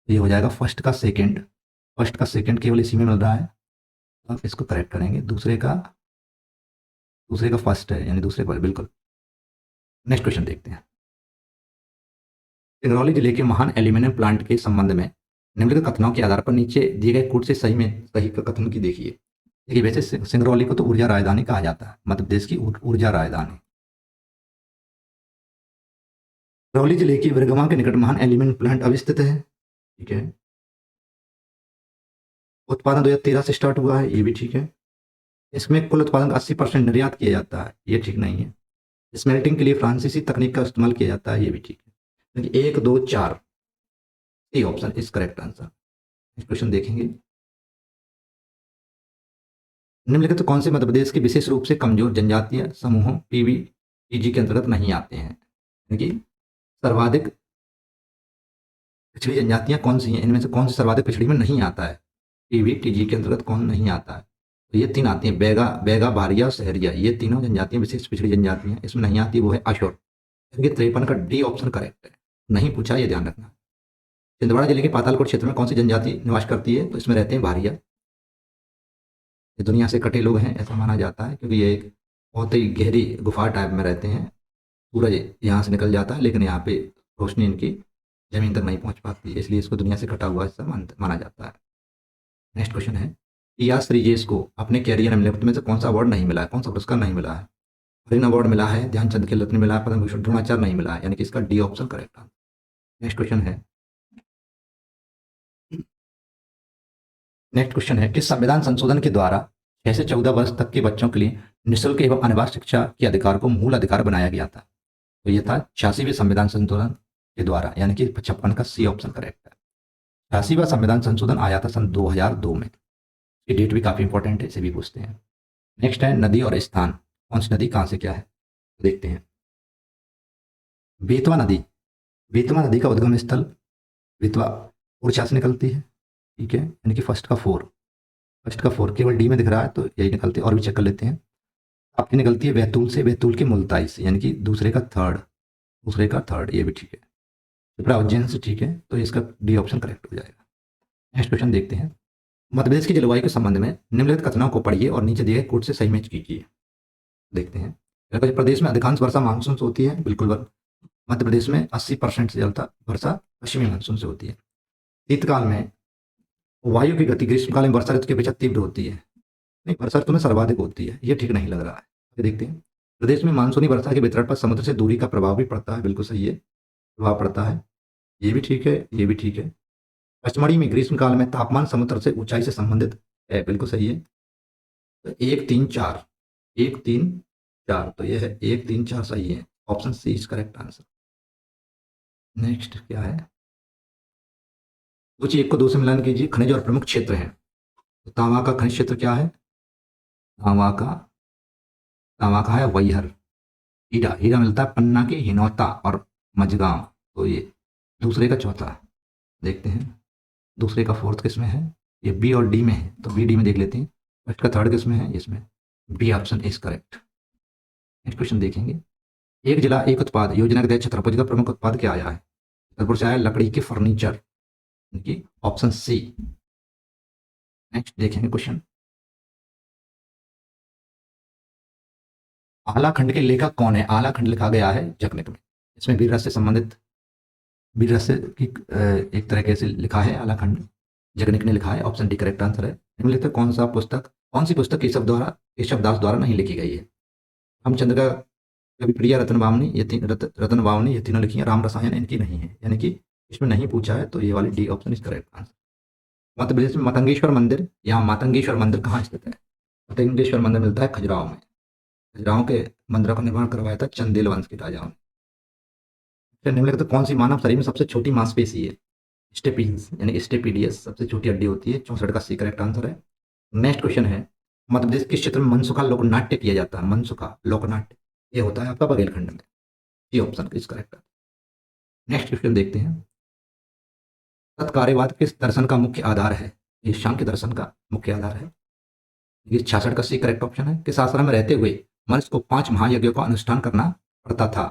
ये हो जाएगा फर्स्ट का सेकंड केवल इसी में मिल रहा है, तो आप इसको करेक्ट करेंगे। दूसरे का फर्स्ट है, यानी दूसरे का, बिल्कुल। नेक्स्ट क्वेश्चन देखते हैं। सिंगरौली जिले के महान एल्यूमिनियम प्लांट के संबंध में निम्नलिखित कथनों के आधार पर नीचे दिए गए कोट से सही का कथन की देखिए। देखिए, वैसे सिंगरौली को तो ऊर्जा राजधानी कहा जाता है, मध्य प्रदेश की ऊर्जा राजधानी। सिंगरौली जिले की विरगवा के निकट महान एल्यूमिनियम प्लांट अवस्थित है। ठीक है, उत्पादन 2013 से स्टार्ट हुआ है, ये भी ठीक है। इसमें कुल उत्पादन का 80% निर्यात किया जाता है, ये ठीक नहीं है। स्मेल्टिंग के लिए फ्रांसीसी तकनीक का इस्तेमाल किया जाता है, ये भी ठीक है। देखिए, 1 2 4 C option is correct answer. Next question देखेंगे। निम्नलिखित कौन से मध्य प्रदेश के विशेष रूप से कमजोर जनजातीय समूहों पीजी के अंतर्गत नहीं आते हैं? यानी कि सर्वाधिक पिछड़ी जनजातियां कौन सी हैं, इनमें से कौन सी सर्वाधिक पिछड़ी में नहीं आता है? पीवीटीजी के अंतर्गत कौन नहीं आता है? तो ये 3 आती हैं, बैगा, भारिया और सहरिया। ये तीनों जनजातियां विशेष पिछड़ी जनजाति हैं। इसमें नहीं आती वो है अशोर। 53 का डी ऑप्शन करेक्ट है, नहीं पूछा, ये ध्यान रखना। छिंदवाड़ा जिले के पातालकोट क्षेत्र में कौन सी जनजाति निवास करती है? तो इसमें रहते हैं भारिया। ये दुनिया से कटे लोग हैं ऐसा माना जाता है, क्योंकि ये एक बहुत ही गहरी गुफा टाइप में रहते हैं। सूरज यहाँ से निकल जाता है, लेकिन यहाँ पे रोशनी इनकी जमीन तक नहीं पहुँच पाती है, इसलिए इसको दुनिया से कटा हुआ हिस्सा माना जाता है। नेक्स्ट क्वेश्चन है, टी.आर. श्रीजेश को अपने कैरियर में निम्नलिखित में से कौन सा अवार्ड नहीं मिला है, कौन सा पुरस्कार नहीं मिला है? अर्जुन अवार्ड मिला है, ध्यानचंद खेल रत्न मिला है, पद्म भूषण द्रोणाचार्य नहीं मिला है, यानी कि इसका डी ऑप्शन करेक्ट है। नेक्स्ट क्वेश्चन है, किस संविधान संशोधन के द्वारा 6 से 14 वर्ष तक के बच्चों के लिए निःशुल्क एवं अनिवार्य शिक्षा के अधिकार को मूल अधिकार बनाया गया था? तो ये था 86वें संविधान संशोधन के द्वारा, यानी कि 55 का सी ऑप्शन करेक्ट है। 86वां संविधान संशोधन आया था सन 2002 में। ये डेट भी काफी इंपॉर्टेंट है, इसे भी पूछते हैं। नेक्स्ट है, नदी और स्थान, कौन सी नदी कहां से क्या है, तो देखते हैं। बेतवा नदी का उद्गम स्थल बेतवा ओरछा से निकलती है। ठीक है, यानी कि फर्स्ट का फोर केवल डी में दिख रहा है, तो यही निकलती है। और भी चेक कर लेते हैं। आपकी निकलती है बैतूल से, बैतूल के मुल्ताई से, यानी कि दूसरे का थर्ड, ये भी ठीक है। त्रिपुरा उज्जैन से, ठीक है, तो इसका डी ऑप्शन करेक्ट हो जाएगा। नेक्स्ट क्वेश्चन देखते हैं। मध्य प्रदेश की जलवायु के संबंध में निम्नलिखित कथनों को पढ़िए और नीचे दिए गए कोट से सही मैच कीजिए। देखते हैं। प्रदेश में अधिकांश वर्षा मानसून से होती है, बिल्कुल। मध्य प्रदेश में 80% से ज्यादा वर्षा पश्चिमी मानसून से होती है। शीतकाल में वायु की गति ग्रीष्मकाल में वर्षा ऋतु की अपेक्षा तीव्र होती है। नहीं, वर्षा ऋतु में सर्वाधिक होती है, ये ठीक नहीं लग रहा है। देखते हैं। प्रदेश में मानसूनी वर्षा के वितरण पर समुद्र से दूरी का प्रभाव भी पड़ता है, बिल्कुल सही है, प्रभाव पड़ता है, ये भी ठीक है, ये भी ठीक है। पचमढ़ी में ग्रीष्मकाल में तापमान समुद्र से ऊंचाई से संबंधित है, बिल्कुल सही है। तो 1 3 4 1 3 4, तो यह है 1 3 4 सही है, option C is correct answer. Next क्या है, कुछ एक को दो से मिलान कीजिए। खनिज और प्रमुख क्षेत्र हैं, तो तांबा का खनिज क्षेत्र क्या है? तांबा का है वैहर। हीरा मिलता है पन्ना के हिनौता और मझगांव, तो ये दूसरे का चौथा। देखते हैं दूसरे का फोर्थ किस में है, ये बी और डी में है, तो बी डी में देख लेते हैं। फर्स्ट का थर्ड किस में है, इसमें B option is correct. Next question देखेंगे। एक जिला एक उत्पाद योजना के तहत छतरपुर का प्रमुख उत्पाद क्या आया है? छतरपुर से आया लकड़ी के फर्नीचर, ऑप्शन सी। नेक्स्ट देखेंगे क्वेश्चन। आला खंड के लेखक कौन है? आला खंड लिखा गया है जगनिक में। इसमें वीर रस से संबंधित, वीर रस की एक तरीके से लिखा है आला खंड, जगनिक ने लिखा है, ऑप्शन डी करेक्ट आंसर है। निम्नलिखित कौन सी पुस्तक केशव दास द्वारा नहीं लिखी गई है? रामचंद्र का कवि प्रिया, रतन वामनी, ये तीनों लिखी है। राम रसायन इनकी नहीं है, यानी कि इसमें नहीं पूछा है, तो ये वाली D option is correct answer. Madhya Pradesh में मातंगेश्वर मंदिर कहाँ स्थित है? मातंगेश्वर मंदिर मिलता है खजुराहो में। खजुराहो के मंदिरों का निर्माण करवाया था चंदेल वंश के राजाओं ने। निम्नलिखित कौन सी मानव शरीर में सबसे छोटी मांसपेशी है? स्टेपीज, यानी स्टेपीडियस सबसे छोटी हड्डी होती है। 64 का सी करेक्ट आंसर है। नेक्स्ट क्वेश्चन है, मध्य प्रदेश किस क्षेत्र में मनसुखा लोकनाट्य किया जाता है? मनसुखा लोकनाट्य ये होता है आपका बघेलखंड में, ये ऑप्शन इज करेक्ट है। नेक्स्ट क्वेश्चन देखते हैं। तत्कार्यवाद किस दर्शन का मुख्य आधार है? ये सांख्य दर्शन का मुख्य आधार है। ये 66 का सी करेक्ट ऑप्शन है। किस आश्रम में रहते हुए मनुष्य को 5 महायज्ञों का अनुष्ठान करना पड़ता था?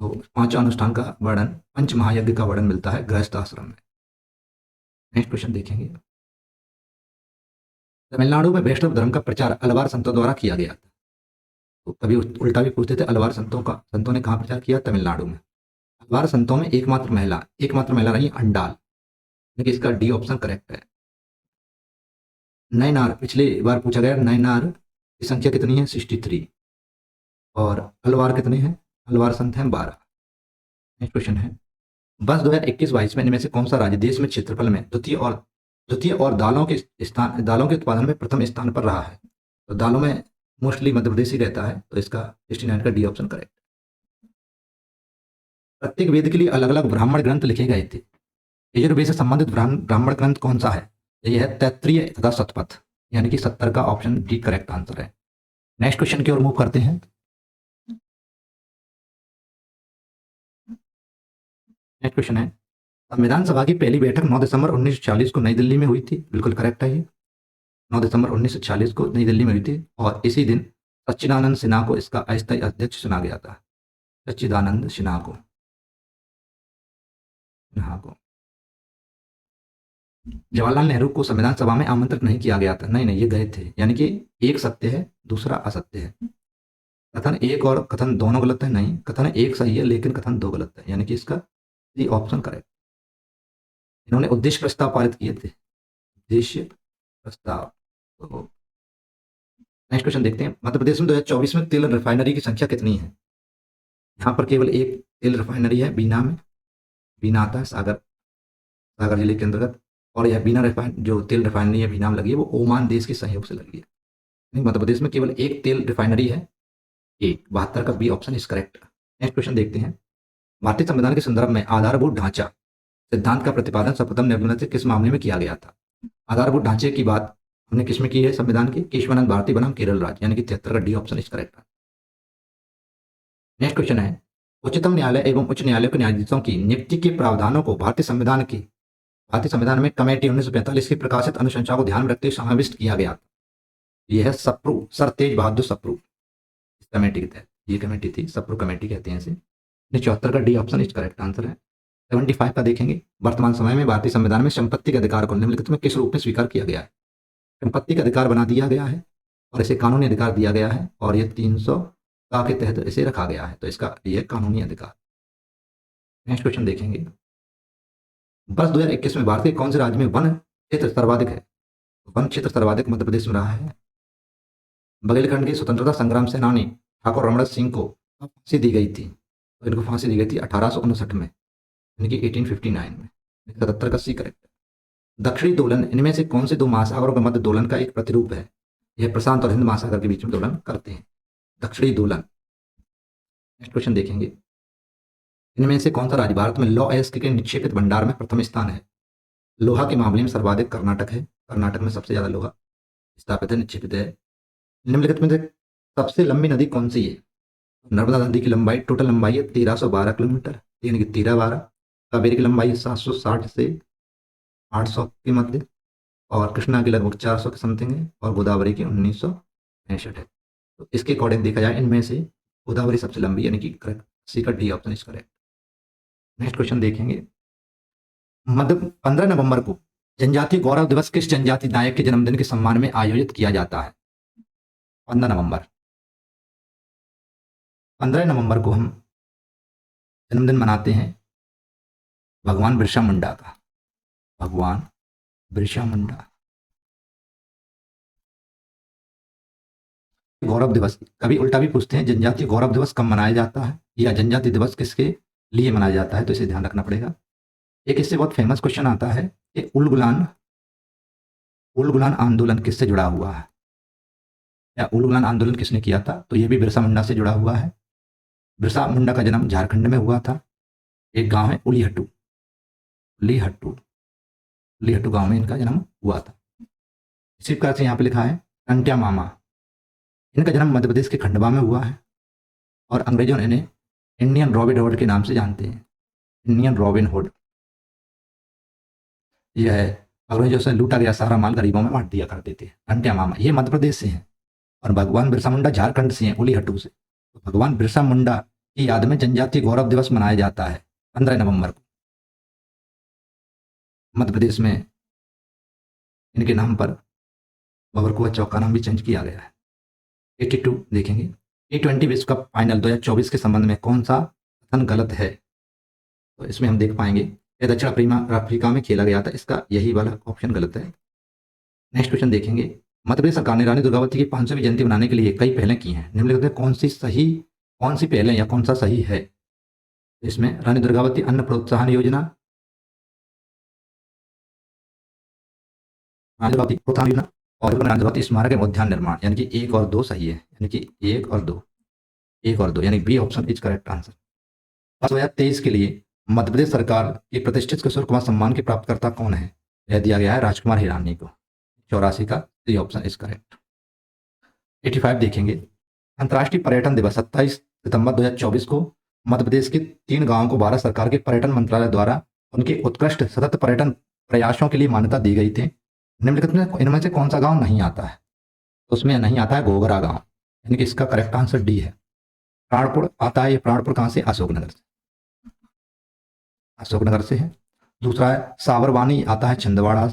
तो 5 अनुष्ठान का वर्णन, पंच महायज्ञ का वर्णन मिलता है गृहस्थ आश्रम में। नेक्स्ट क्वेश्चन देखेंगे। तमिलनाडु में वैष्णव धर्म का प्रचार अलवार संतों द्वारा किया गया था। तो कभी उल्टा भी पूछते थे, अलवार संतों ने कहाँ प्रचार किया? तमिलनाडु में। अलवार संतों में एकमात्र महिला रही अंडाल, लेकिन इसका डी ऑप्शन करेक्ट है। नयनार, पिछली बार पूछा गया, नयनार की संख्या कितनी है? 63। और अलवार कितने हैं? अलवार संत हैं 12। नेक्स्ट क्वेश्चन है, वर्ष 2021-22 में इनमें से कौन सा राज्य देश में क्षेत्रफल में द्वितीय और दालों के उत्पादन में प्रथम स्थान पर रहा है? तो दालों में मोस्टली मध्य प्रदेश ही रहता है, तो इसका 69 का डी ऑप्शन करेक्ट। प्रत्येक वेद के लिए अलग अलग ब्राह्मण ग्रंथ लिखे गए थे। यजुर्वेद से संबंधित ब्राह्मण ग्रंथ कौन सा है? यह है तैत्तिरीय तथा शतपथ, यानी कि 70 का ऑप्शन डी करेक्ट आंसर है। नेक्स्ट क्वेश्चन की ओर मूव करते हैं। नेक्स्ट क्वेश्चन है, संविधान सभा की पहली बैठक 9 दिसंबर 1946 को नई दिल्ली में हुई थी। बिल्कुल करेक्ट है ये, 9 दिसंबर 1946 को नई दिल्ली में हुई थी, और इसी दिन सच्चिदानंद सिन्हा को इसका अस्थायी अध्यक्ष चुना गया था। सच्चिदानंद सिन्हा को जवाहरलाल नेहरू को संविधान सभा में आमंत्रित नहीं किया गया था। नहीं, ये गए थे, यानी कि एक सत्य है, दूसरा असत्य है। कथन एक और कथन दोनों गलत है? नहीं, कथन एक सही है, लेकिन कथन 2 गलत है, यानी कि इसका डी ऑप्शन करेक्ट। इन्होंने उद्देश्य प्रस्ताव पारित किए थे, उद्देश्य प्रस्ताव। तो नेक्स्ट क्वेश्चन देखते हैं। मध्य प्रदेश में 2024 में तेल रिफाइनरी की संख्या कितनी है? यहाँ पर केवल एक तेल रिफाइनरी है, बीना में। बीना आता है सागर जिले के अंतर्गत, और यह बीना जो तेल रिफाइनरी है बीना में लगी है, वो ओमान देश के सहयोग से लगी है। मध्य प्रदेश में केवल एक तेल रिफाइनरी है, एक। 72 का B option is correct. Next question देखते हैं। भारतीय संविधान के संदर्भ में आधारभूत ढांचा सिद्धांत का प्रतिपादन सर्वप्रथम निम्नलिखित किस मामले में किया गया था? आधारभूत ढांचे की बात हमने किस में की है? संविधान के केशवानंद भारती बनाम केरल राज्य, यानी कि 73 का D option is correct. Next question है, उच्चतम न्यायालय एवं उच्च न्यायालय के न्यायाधीशों की नियुक्ति के प्रावधानों को भारतीय संविधान में कमेटी 1945 की प्रकाशित अनुशंसा को ध्यान में रखते हुए समाविष्ट किया गया था। यह है सप्रू, सर तेज बहादुर सप्रू, इस कमेटी के तहत ये कमेटी थी, सप्रू कमेटी कहते हैं इसे। 74 का D option is correct answer है। 75 का देखेंगे। वर्तमान समय में भारतीय संविधान में संपत्ति के अधिकार को निम्नलिखित में किस रूप में स्वीकार किया गया है? संपत्ति का अधिकार बना दिया गया है, और इसे कानूनी अधिकार दिया गया है, और ये 300 का के तहत इसे रखा गया है, तो इसका ये कानूनी अधिकार। नेक्स्ट क्वेश्चन देखेंगे। वर्ष 2021 में भारत के कौन से राज्य में वन क्षेत्र सर्वाधिक है? वन क्षेत्र सर्वाधिक मध्य प्रदेश में रहा है। बघेलखंड के स्वतंत्रता संग्राम सेनानी ठाकुर रमणत सिंह को फांसी दी गई थी, तो इनको फांसी दी गई थी 1859 में, यानी कि 1859 में। 77 का सी करेक्ट। दक्षिणी दोलन इनमें से कौन से दो महासागरों के मध्य दोलन का एक प्रतिरूप है? यह प्रशांत और हिंद महासागर के बीच में दोलन करते हैं, दक्षिणी दोलन। नेक्स्ट क्वेश्चन देखेंगे। इनमें से कौन सा राज्य भारत में लौह अयस्क के निक्षेपित भंडार में प्रथम स्थान है? लोहा के मामले में सर्वाधिक कर्नाटक है, कर्नाटक में सबसे ज्यादा लोहा स्थापित है, निक्षेपित है। निम्नलिखित में से सबसे लंबी नदी कौन सी है? नर्मदा नदी की लंबाई, टोटल लंबाई है 1312 किलोमीटर, यानी कि 1312। कावेरी की लंबाई है 760 से 800 के मध्य, और कृष्णा की लगभग 400 के समथिंग है, और गोदावरी की 1965 है। तो इसके अकॉर्डिंग देखा जाए इनमें से गोदावरी सबसे लंबी, यानी कि करेक्ट, सी का D option is correct. Next question देखेंगे। 15 नवंबर को जनजातीय गौरव दिवस किस जनजातीय नायक के जन्मदिन के सम्मान में आयोजित किया जाता है? 15 नवंबर को हम जन्मदिन मनाते हैं भगवान बिरसा मुंडा का। भगवान बिरसा मुंडा। गौरव दिवस कभी उल्टा भी पूछते हैं, जनजातीय गौरव दिवस कब मनाया जाता है, या जनजातीय दिवस किसके लिए मनाया जाता है, तो इसे ध्यान रखना पड़ेगा। एक इससे बहुत फेमस क्वेश्चन आता है कि उलगुलान आंदोलन किससे जुड़ा हुआ है, या उलगुलान आंदोलन किसने किया था? तो ये भी बिरसा मुंडा से जुड़ा हुआ है। बिरसा मुंडा का जन्म झारखंड में हुआ था, एक गांव है उलीहट्टू गांव में इनका जन्म हुआ था। इसी प्रकार से यहाँ पे लिखा है टंट्या मामा, इनका जन्म मध्य प्रदेश के खंडवा में हुआ है, और अंग्रेजों ने इन्हें इंडियन रॉबिन हुड के नाम से जानते हैं। इंडियन रॉबिन हुड, यह है अंग्रेजों जो से लूटा गया सारा माल गरीबों में बांट दिया करते थे। अंत्या मामा ये मध्य प्रदेश से हैं और भगवान बिरसा मुंडा झारखंड से हैं, उलीहट्टू से। तो भगवान बिरसा मुंडा की याद में जनजातीय गौरव दिवस मनाया जाता है 15 नवंबर को। मध्य प्रदेश में इनके नाम पर बबरकुआ चौक का नाम भी चेंज किया गया है। 82 देखेंगे, T20 विश्व कप फाइनल 2024 के संबंध में कौन सा कथन गलत है? तो इसमें हम देख पाएंगे ये दक्षिण अफ्रीका में खेला गया था, इसका यही वाला ऑप्शन गलत है। नेक्स्ट क्वेश्चन देखेंगे, मध्य प्रदेश सरकार ने रानी दुर्गावती की 500वीं जयंती मनाने के लिए कई पहलें की हैं, निम्नलिखित में कौन सी पहलें या कौन सा सही है? इसमें रानी दुर्गावती अन्न प्रोत्साहन योजना, रानी दुर्गावती प्रोत्साहन योजना और रानी दुर्गावती स्मारक एवं उद्यान निर्माण, यानी कि 1 और 2 सही है, यानी कि 1 और 2 यानी B option is correct answer. 2023 के लिए मध्य प्रदेश सरकार के प्रतिष्ठित किशोर कुमार सम्मान के प्राप्तकर्ता कौन है? यह दिया गया है राजकुमार हिरानी को। 84 का सी ऑप्शन इज करेक्ट। 85 देखेंगे, अंतर्राष्ट्रीय पर्यटन दिवस 27 सितंबर 2024 को मध्य प्रदेश के 3 गांवों को भारत सरकार के पर्यटन मंत्रालय द्वारा उनके उत्कृष्ट सतत पर्यटन प्रयासों के लिए मान्यता दी गई थी। निम्नलिखित में इनमें से कौन सा गांव नहीं आता है? तो उसमें नहीं आता है घोघरा गांव, यानी कि इसका करेक्ट आंसर डी है। प्राणपुर आता है, ये प्राणपुर कहाँ से? अशोकनगर से, अशोकनगर से है। दूसरा है साबरवानी, आता है छिंदवाड़ा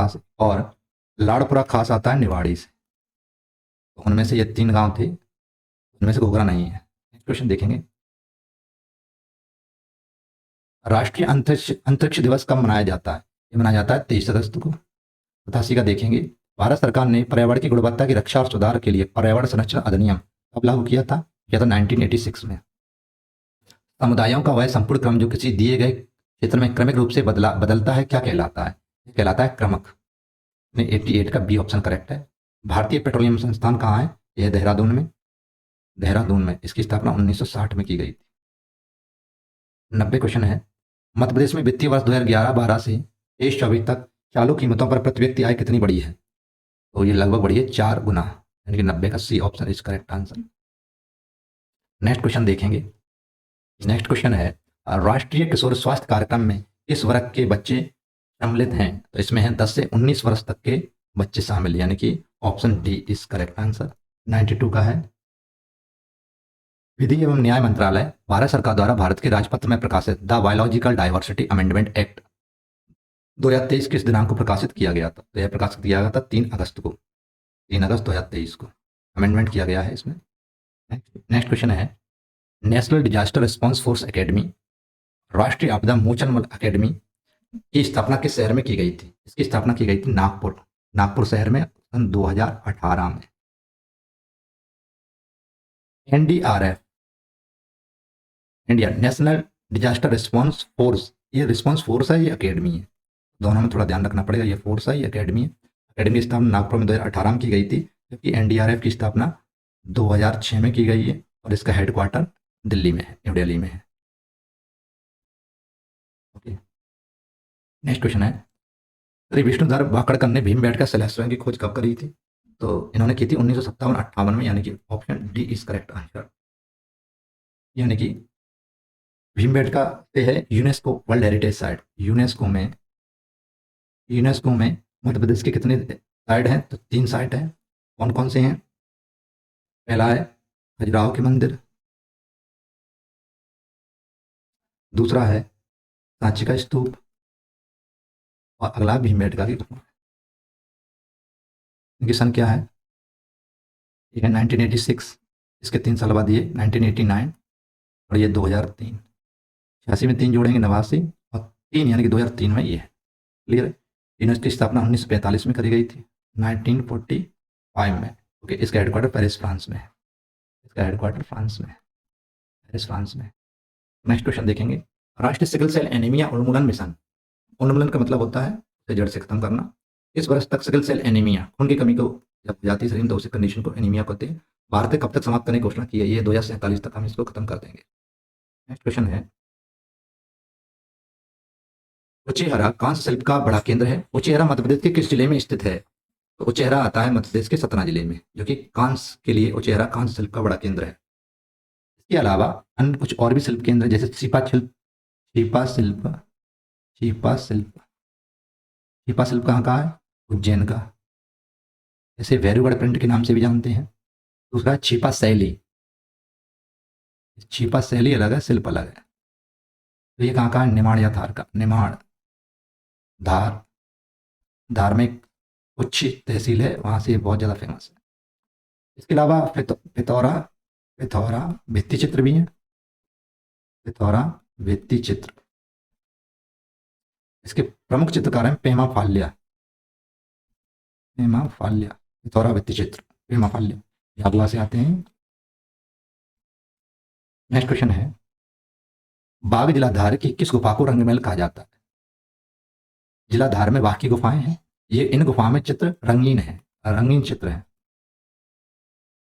से, और लाड़पुरा खास आता है निवाड़ी से। तो उनमें से ये 3 गांव थे, उनमें से घोघरा नहीं है। नेक्स्ट क्वेश्चन देखेंगे, राष्ट्रीय अंतरिक्ष दिवस कब मनाया जाता है? ये मनाया जाता है 23 अगस्त को। 87 का देखेंगे, भारत सरकार ने पर्यावरण की गुणवत्ता की रक्षा और सुधार के लिए पर्यावरण संरक्षण अधिनियम कब लागू किया था? 1986 में। समुदायों का वह संपूर्ण क्रम जो किसी दिए गए क्षेत्र में क्रमिक रूप से बदलता है क्या कहलाता है? ये कहलाता है क्रमक। 88 का बी ऑप्शन करेक्ट है। भारतीय पेट्रोलियम संस्थान कहाँ है? यह देहरादून में। इसकी स्थापना 1960 में की गई थी। 90 क्वेश्चन है, मध्य प्रदेश में वित्तीय वर्ष 2011-12 से 23-24 तक चालू कीमतों पर प्रति व्यक्ति आय कितनी बढ़ी है? तो ये लगभग बढ़ी है 4 गुना, यानी कि 90 का C option is correct answer. Next question देखेंगे, नेक्स्ट क्वेश्चन है, राष्ट्रीय किशोर स्वास्थ्य कार्यक्रम में किस वर्ग के बच्चे सम्मिलित हैं? तो इसमें है 10 से 19 वर्ष तक के बच्चे शामिल, यानी कि option D is correct answer. 92 का है, विधि एवं न्याय मंत्रालय भारत सरकार द्वारा भारत के राजपत्र में प्रकाशित the biological diversity amendment act 2023 किस दिनांक को प्रकाशित किया गया था? तो यह प्रकाशित किया गया था 3 अगस्त को, 3 अगस्त 2023 को अमेंडमेंट किया गया है इसमें। नेक्स्ट क्वेश्चन है, national disaster response force academy, राष्ट्रीय आपदा मोचन बल अकेडमी की स्थापना किस शहर में की गई थी? इसकी स्थापना की गई थी नागपुर शहर में सन 2018 में। NDRF, India national disaster response force, ये रिस्पांस फोर्स है, ये अकेडमी है, दोनों में थोड़ा ध्यान रखना पड़ेगा। ये फोर्स है, ये अकेडमी है। अकेडमी की स्थापना नागपुर में 2018 में की गई थी, जबकि NDRF की स्थापना 2006 में की गई है और इसका हेडक्वार्टर दिल्ली में है, न्यू दिल्ली में है। ओके, नेक्स्ट क्वेश्चन है, श्री विष्णुधर भाकड़कर ने भीमबेटका शिलान्यास की खोज कब करी थी? तो इन्होंने की थी 1957-58 में, यानी कि option D is correct answer. यानी कि भीमबेटका से है UNESCO world heritage site. UNESCO में मध्य प्रदेश के कितने साइट हैं? तो 3 साइट हैं। कौन कौन से हैं? पहला है खजुराहो के मंदिर, दूसरा है सांची का स्तूप, और अगला भीमबेटका की गुफा। इनकी सन क्या है? ठीक है 1986, इसके 3 साल बाद ये 1989 और ये 2003। 86 में 3 जोड़ेंगे 89 और 3 यानी कि 2003 में ये है। क्लियर है? यूनेस्को की स्थापना 1945 में करी गई थी, 1945 में। ओके, इसका हेडक्वार्टर पेरिस फ्रांस में है। फ्रांस में। नेक्स्ट क्वेश्चन देखेंगे, राष्ट्रीय सिकल सेल एनीमिया उन्मूलन मिशन, उन्मूलन का मतलब होता है उसे जड़ से खत्म करना। इस वर्ष तक सिकल सेल एनीमिया, खून की कमी को जब हो जाती है शरीर में तो उस कंडीशन को एनीमिया कहते हैं, भारत ने कब तक समाप्त करने की घोषणा की है? ये 2047 तक हम इसको खत्म कर देंगे। नेक्स्ट क्वेश्चन है, उचेहरा कांस्य शिल्प का बड़ा केंद्र है। उचेहरा मध्य प्रदेश के किस जिले में स्थित है? तो उचेहरा आता है मध्य प्रदेश के सतना जिले में, जो कि कांस्य के लिए उचेहरा कांस्य शिल्प का बड़ा केंद्र है। इसके अलावा अन्य कुछ और भी शिल्प केंद्र जैसे छिपा शिल्प। छिपा शिल्प कहाँ का है? उज्जैन का। इसे भैरवगढ़ प्रिंट के नाम से भी जानते हैं। दूसरा है छिपा शैली। छिपा शैली अलग है, शिल्प अलग है। तो ये कहाँ का है? निमाड़ या धार का। निमाड़, धार। धार में एक उच्च तहसील है, वहाँ से बहुत ज़्यादा फेमस है। इसके अलावा पिथौरा, पिथौरा भित्ति चित्र भी है। पिथौरा भित्ति चित्र। इसके प्रमुख चित्रकार हैं पेमा फाल्या। पेमा फाल्या, पिथौरा भित्ति चित्र, पेमा फाल्या, झाबुआ से आते हैं। नेक्स्ट क्वेश्चन है, बाघ जिला धार की किस गुफा को रंगमहल कहा जाता है? जिला धार में बाघ की गुफाएं हैं। ये इन गुफाओं में चित्र रंगीन है, रंगीन चित्र है।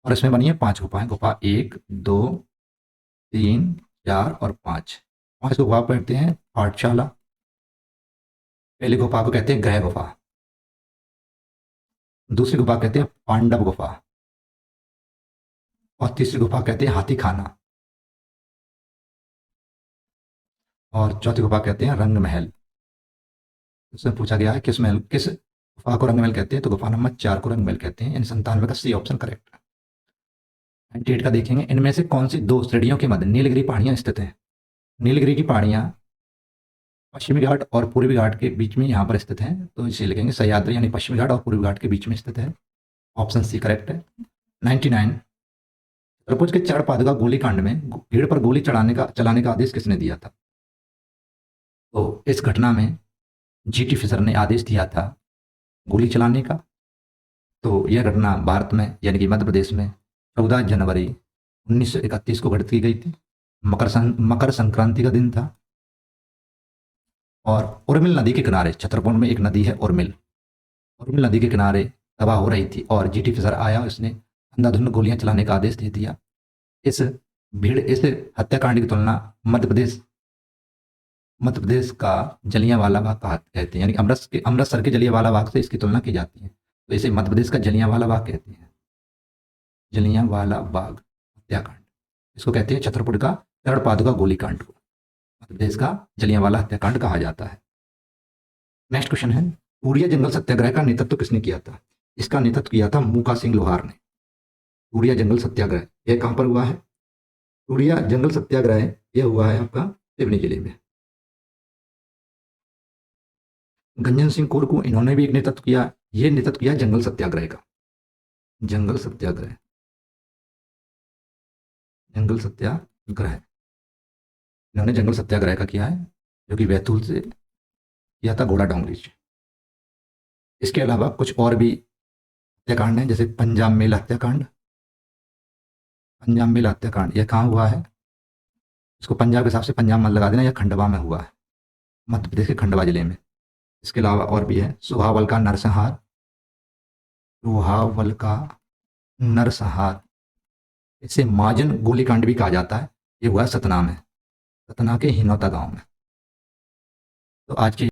और इसमें बनी है 5 गुफाएं। गुफा 1, 2, 3, 4 और 5। 5 गुफा कहते हैं पाठशाला। पहली गुफा को कहते हैं ग्रह गुफा। दूसरी गुफा कहते हैं पांडव गुफा। और तीसरी गुफा कहते हैं हाथी खाना। और चौथी गुफा कहते हैं रंग महल। उसमें पूछा गया है किस गुफा को रंग महल कहते हैं, तो गुफा नंबर 4 को रंग महल कहते हैं। इन 97 का सी ऑप्शन करेक्ट है। 98 का देखेंगे, इनमें से कौन सी 2 श्रेणियों के मध्य नीलगिरी पहाड़ियां स्थित हैं? नीलगिरी की पहाड़ियां पश्चिमी घाट और पूर्वी घाट के बीच में यहाँ पर स्थित हैं, तो इसे लिखेंगे सह्याद्री, यानी पश्चिमी घाट और पूर्वी घाट के बीच में स्थित है। ऑप्शन सी करेक्ट है। 99, त्रिभुज के चढ़ पादुका गोलीकांड में भीड़ पर गोली चलाने का आदेश किसने दिया था? तो इस घटना में जीटी फिशर ने आदेश दिया था गोली चलाने का। तो यह घटना भारत में यानी कि मध्य प्रदेश में 14 जनवरी 1931 को घटित की गई थी। मकर संक्रांति का दिन था। और उर्मिल नदी के किनारे, छतरपुर में एक नदी है उर्मिल नदी के किनारे तबाह हो रही थी और जीटी फिशर आया, उसने अंधाधुंध गोलियां चलाने का आदेश दे दिया। इस हत्याकांड की तुलना मध्य प्रदेश का जलियांवाला बाग कहते हैं, यानी अमृतसर के जलियांवाला बाग से इसकी तुलना की जाती है। तो इसे मध्य प्रदेश का जलियांवाला बाग कहते हैं। जलियांवाला बाग हत्याकांड, इसको कहते हैं छतरपुर का चढ़ पादुका गोलीकांड को मध्य प्रदेश का जलियांवाला हत्याकांड कहा जाता है। नेक्स्ट क्वेश्चन है, उड़िया जंगल सत्याग्रह का नेतृत्व किसने किया था? इसका नेतृत्व किया था मूका सिंह लोहार ने। उड़िया जंगल सत्याग्रह यह कहां पर हुआ है? उड़िया जंगल सत्याग्रह यह हुआ है आपका सिवनी जिले में। गंजन सिंह कोरकू, इन्होंने भी एक नेतृत्व किया। यह नेतृत्व किया जंगल सत्याग्रह का। जंगल सत्याग्रह इन्होंने जंगल सत्याग्रह का किया है, जो कि बैतूल से किया था घोड़ा डोंगरी से। इसके अलावा कुछ और भी हत्याकांड हैं, जैसे पंजाब मेल हत्याकांड। यह कहाँ हुआ है? इसको पंजाब के हिसाब से पंजाब मत लगा देना, यह खंडवा में हुआ है, मध्य प्रदेश के खंडवा जिले में। इसके अलावा और भी है सुहावल का नरसंहार, इसे माजन गोलीकांड भी कहा जाता है। ये हुआ सतना में, सतना के हिनौता गांव में। तो आज की